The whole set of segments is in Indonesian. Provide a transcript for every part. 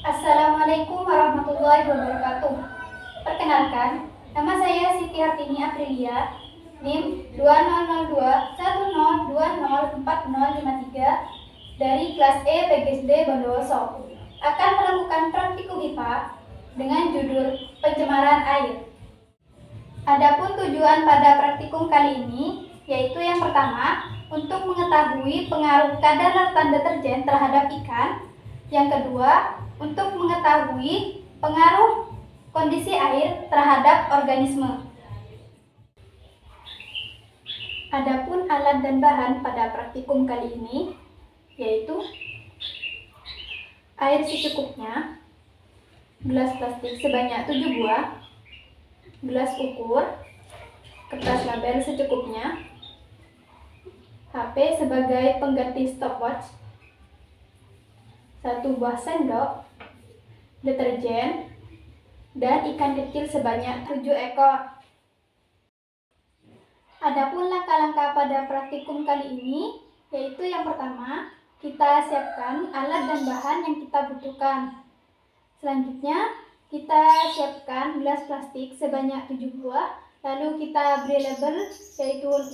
Assalamualaikum warahmatullahi wabarakatuh. Perkenalkan, nama saya Siti Hartini Aprilia, NIM 202210204053 dari kelas E PGSD Bondowoso, akan melakukan praktikum IPA dengan judul pencemaran air. Adapun tujuan pada praktikum kali ini yaitu yang pertama, untuk mengetahui pengaruh kadar larutan deterjen terhadap ikan. Yang kedua, untuk mengetahui pengaruh kondisi air terhadap organisme. Adapun alat dan bahan pada praktikum kali ini yaitu air secukupnya, gelas plastik sebanyak 7 buah, gelas ukur, kertas label secukupnya, HP sebagai pengganti stopwatch, 1 buah sendok, deterjen, dan ikan kecil sebanyak 7 ekor. Adapun langkah-langkah pada praktikum kali ini yaitu yang pertama, kita siapkan alat dan bahan yang kita butuhkan. Selanjutnya, kita siapkan gelas plastik sebanyak 7 buah, lalu kita beri label yaitu 0%,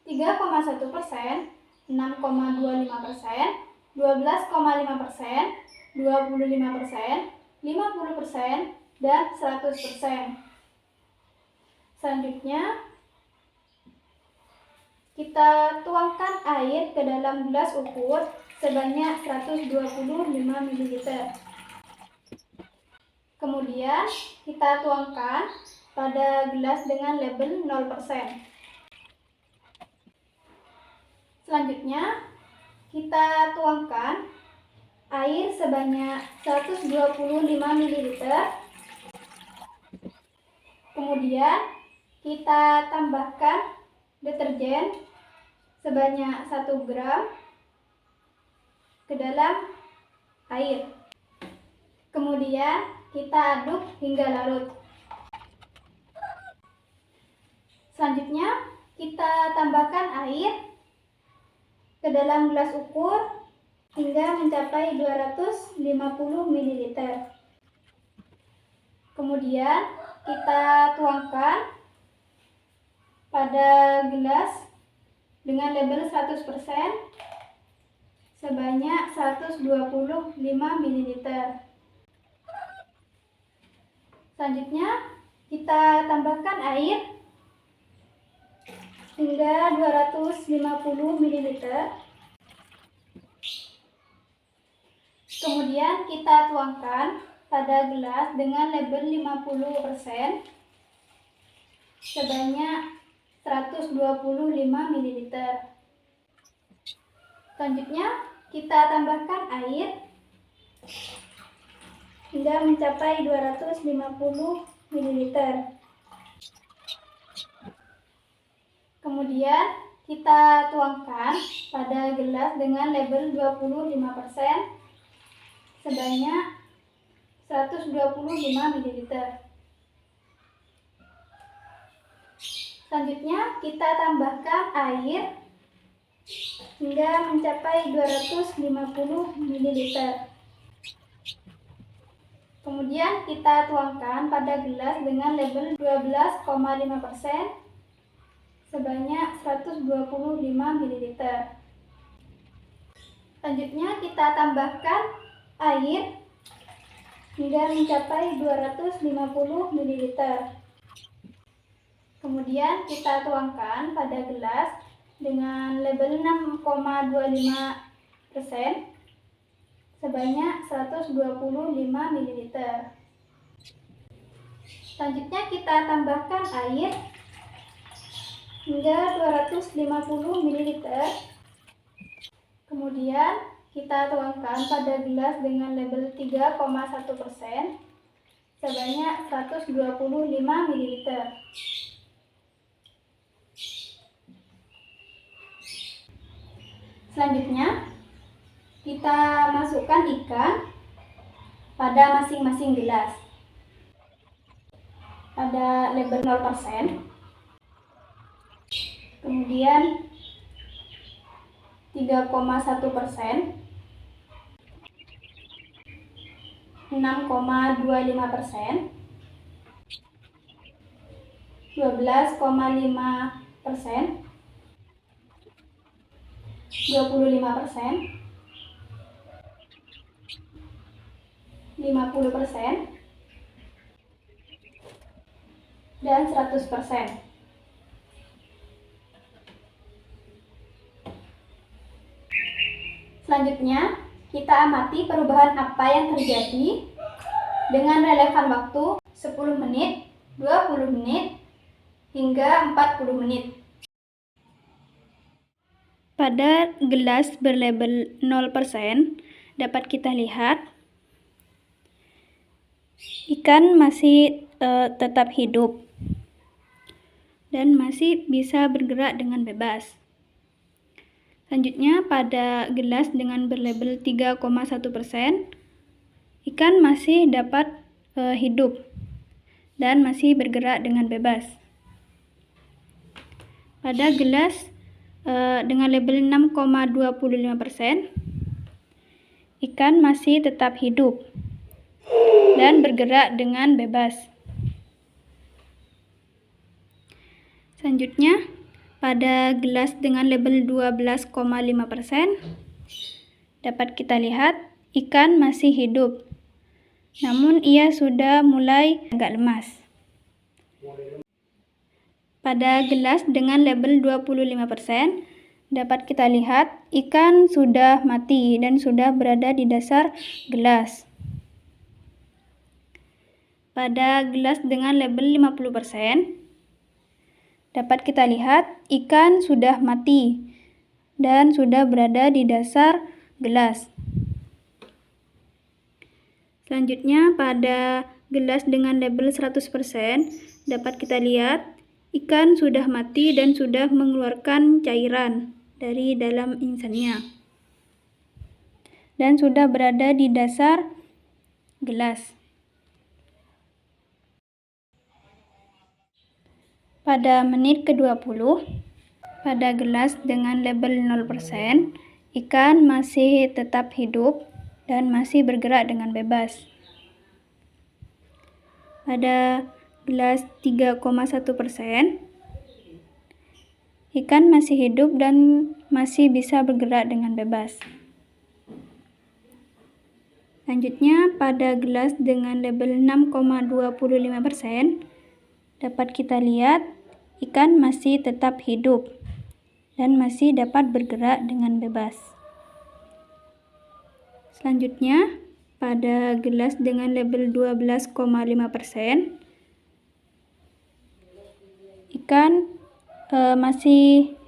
3,1%, 6,25%, 12,5%, 25%, 50%, dan 100%. Selanjutnya, kita tuangkan air ke dalam gelas ukur sebanyak 125 ml. Kemudian, kita tuangkan pada gelas dengan label 0%. Selanjutnya, kita tuangkan air sebanyak 125 ml. Kemudian, kita tambahkan deterjen sebanyak 1 gram ke dalam air. Kemudian, kita aduk hingga larut. Selanjutnya, kita tambahkan air ke dalam gelas ukur hingga mencapai 250 ml. Kemudian, kita tuangkan pada gelas dengan label 100% sebanyak 125 ml. Selanjutnya, kita tambahkan air hingga 250 ml. Kemudian kita tuangkan pada gelas dengan label 50% sebanyak 125 ml. Selanjutnya, kita tambahkan air hingga mencapai 250 ml. Kemudian, kita tuangkan pada gelas dengan label 25% sebanyak 125 ml. Selanjutnya, kita tambahkan air hingga mencapai 250 ml. Kemudian, kita tuangkan pada gelas dengan label 12,5% sebanyak 125 ml. Selanjutnya, kita tambahkan air hingga mencapai 250 ml. Kemudian, kita tuangkan pada gelas dengan label 6,25% sebanyak 125 ml. Selanjutnya, kita tambahkan air hingga 250 ml. Kemudian, kita tuangkan pada gelas dengan label 3,1% sebanyak 125 ml. Selanjutnya, kita masukkan ikan pada masing-masing gelas. Pada label 0%, kemudian 3,1%, 6,25%, 12,5%, 25%, 50%, dan 100%. Selanjutnya, kita amati perubahan apa yang terjadi dengan relevan waktu 10 menit, 20 menit, hingga 40 menit. Pada gelas berlabel 0% dapat kita lihat ikan masih tetap hidup dan masih bisa bergerak dengan bebas. Selanjutnya, pada gelas dengan berlabel 3,1%, ikan masih dapat hidup dan masih bergerak dengan bebas. Pada gelas dengan label 6,25%, ikan masih tetap hidup dan bergerak dengan bebas. Selanjutnya, pada gelas dengan label 12,5%, dapat kita lihat ikan masih hidup, namun ia sudah mulai agak lemas. Pada gelas dengan label 25%, dapat kita lihat ikan sudah mati dan sudah berada di dasar gelas. Pada gelas dengan label 50%, dapat kita lihat ikan sudah mati dan sudah berada di dasar gelas. Selanjutnya, pada gelas dengan label 100%, dapat kita lihat ikan sudah mati dan sudah mengeluarkan cairan dari dalam insangnya dan sudah berada di dasar gelas. Pada menit ke-20, pada gelas dengan label 0%, ikan masih tetap hidup dan masih bergerak dengan bebas. Pada gelas 3,1%, ikan masih hidup dan masih bisa bergerak dengan bebas. Selanjutnya, pada gelas dengan label 6,25%, dapat kita lihat ikan masih tetap hidup dan masih dapat bergerak dengan bebas. Selanjutnya, pada gelas dengan label 12,5%, ikan masih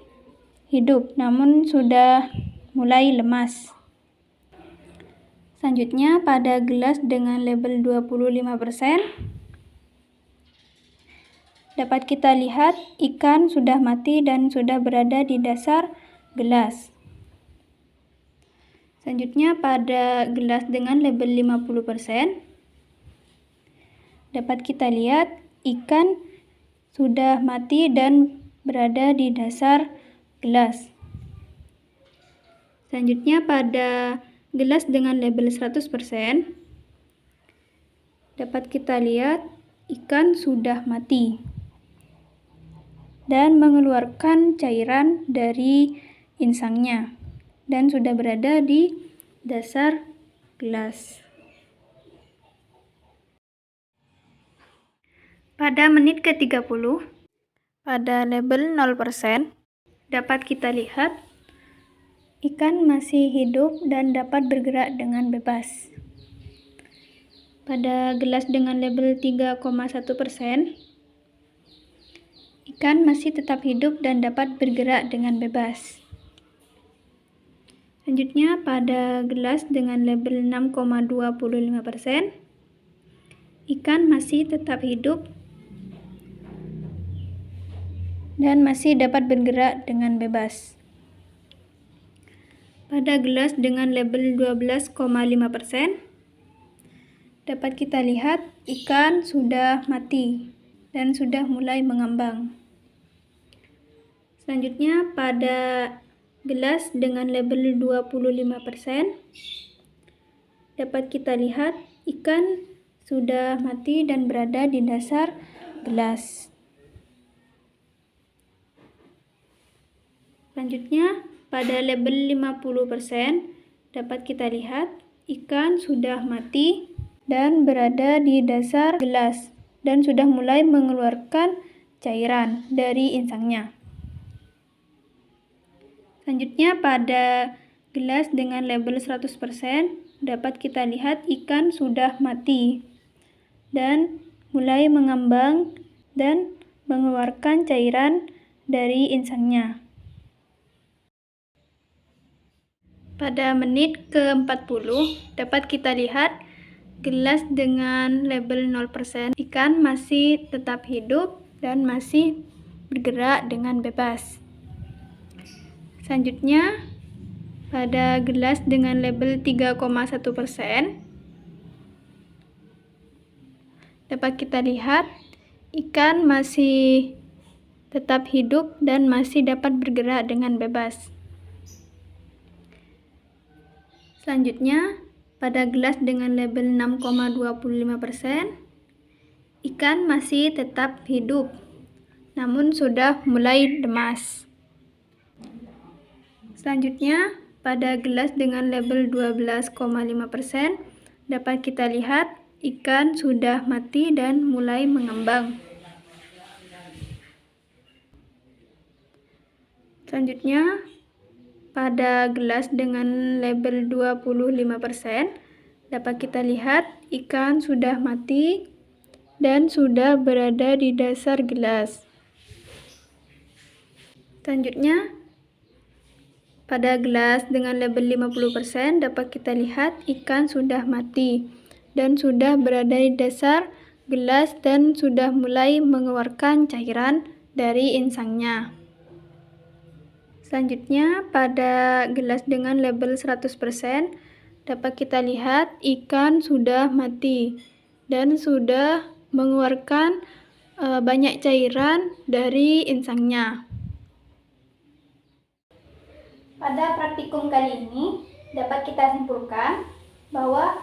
hidup namun sudah mulai lemas. Selanjutnya, pada gelas dengan label 25%, dapat kita lihat ikan sudah mati dan sudah berada di dasar gelas. Selanjutnya, pada gelas dengan label 50%, dapat kita lihat ikan sudah mati dan berada di dasar gelas. Selanjutnya, pada gelas dengan label 100%, dapat kita lihat ikan sudah mati dan mengeluarkan cairan dari insangnya dan sudah berada di dasar gelas. Pada menit ke-30, pada label 0%, dapat kita lihat ikan masih hidup dan dapat bergerak dengan bebas. Pada gelas dengan label 3,1%, ikan masih tetap hidup dan dapat bergerak dengan bebas. Selanjutnya, pada gelas dengan label 6,25%, ikan masih tetap hidup dan masih dapat bergerak dengan bebas. Pada gelas dengan label 12,5%, dapat kita lihat ikan sudah mati dan sudah mulai mengambang. Selanjutnya, pada gelas dengan label 25%, dapat kita lihat ikan sudah mati dan berada di dasar gelas. Selanjutnya, pada label 50% dapat kita lihat ikan sudah mati dan berada di dasar gelas dan sudah mulai mengeluarkan cairan dari insangnya. Selanjutnya, pada gelas dengan label 100% dapat kita lihat ikan sudah mati dan mulai mengambang dan mengeluarkan cairan dari insangnya. Pada menit ke-40 dapat kita lihat gelas dengan label 0% ikan masih tetap hidup dan masih bergerak dengan bebas. Selanjutnya, pada gelas dengan label 3,1% dapat kita lihat ikan masih tetap hidup dan masih dapat bergerak dengan bebas. Selanjutnya, pada gelas dengan label 6,25% ikan masih tetap hidup namun sudah mulai lemas. Selanjutnya, pada gelas dengan label 12,5% dapat kita lihat ikan sudah mati dan mulai mengambang. Selanjutnya, pada gelas dengan label 25% dapat kita lihat ikan sudah mati dan sudah berada di dasar gelas. Selanjutnya, pada gelas dengan label 50% dapat kita lihat ikan sudah mati dan sudah berada di dasar gelas dan sudah mulai mengeluarkan cairan dari insangnya. Selanjutnya, pada gelas dengan label 100% dapat kita lihat ikan sudah mati dan sudah mengeluarkan banyak cairan dari insangnya. Pada praktikum kali ini dapat kita simpulkan bahwa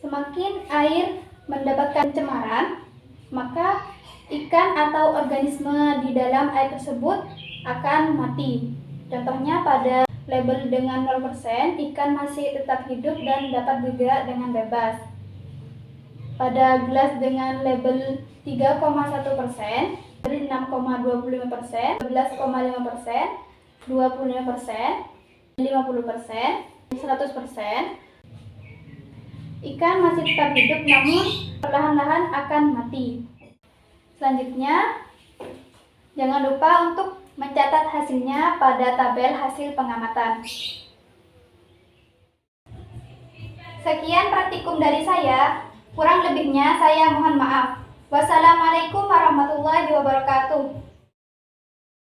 semakin air mendapatkan pencemaran, maka ikan atau organisme di dalam air tersebut akan mati. Contohnya pada label dengan 0% ikan masih tetap hidup dan dapat bergerak dengan bebas. Pada gelas dengan label 3,1%, dari 6,25%, 11,5%, 25%, 50%, 100%, ikan masih tetap hidup namun perlahan-lahan akan mati. Selanjutnya, jangan lupa untuk mencatat hasilnya pada tabel hasil pengamatan. Sekian praktikum dari saya, kurang lebihnya saya mohon maaf. Wassalamualaikum warahmatullahi wabarakatuh.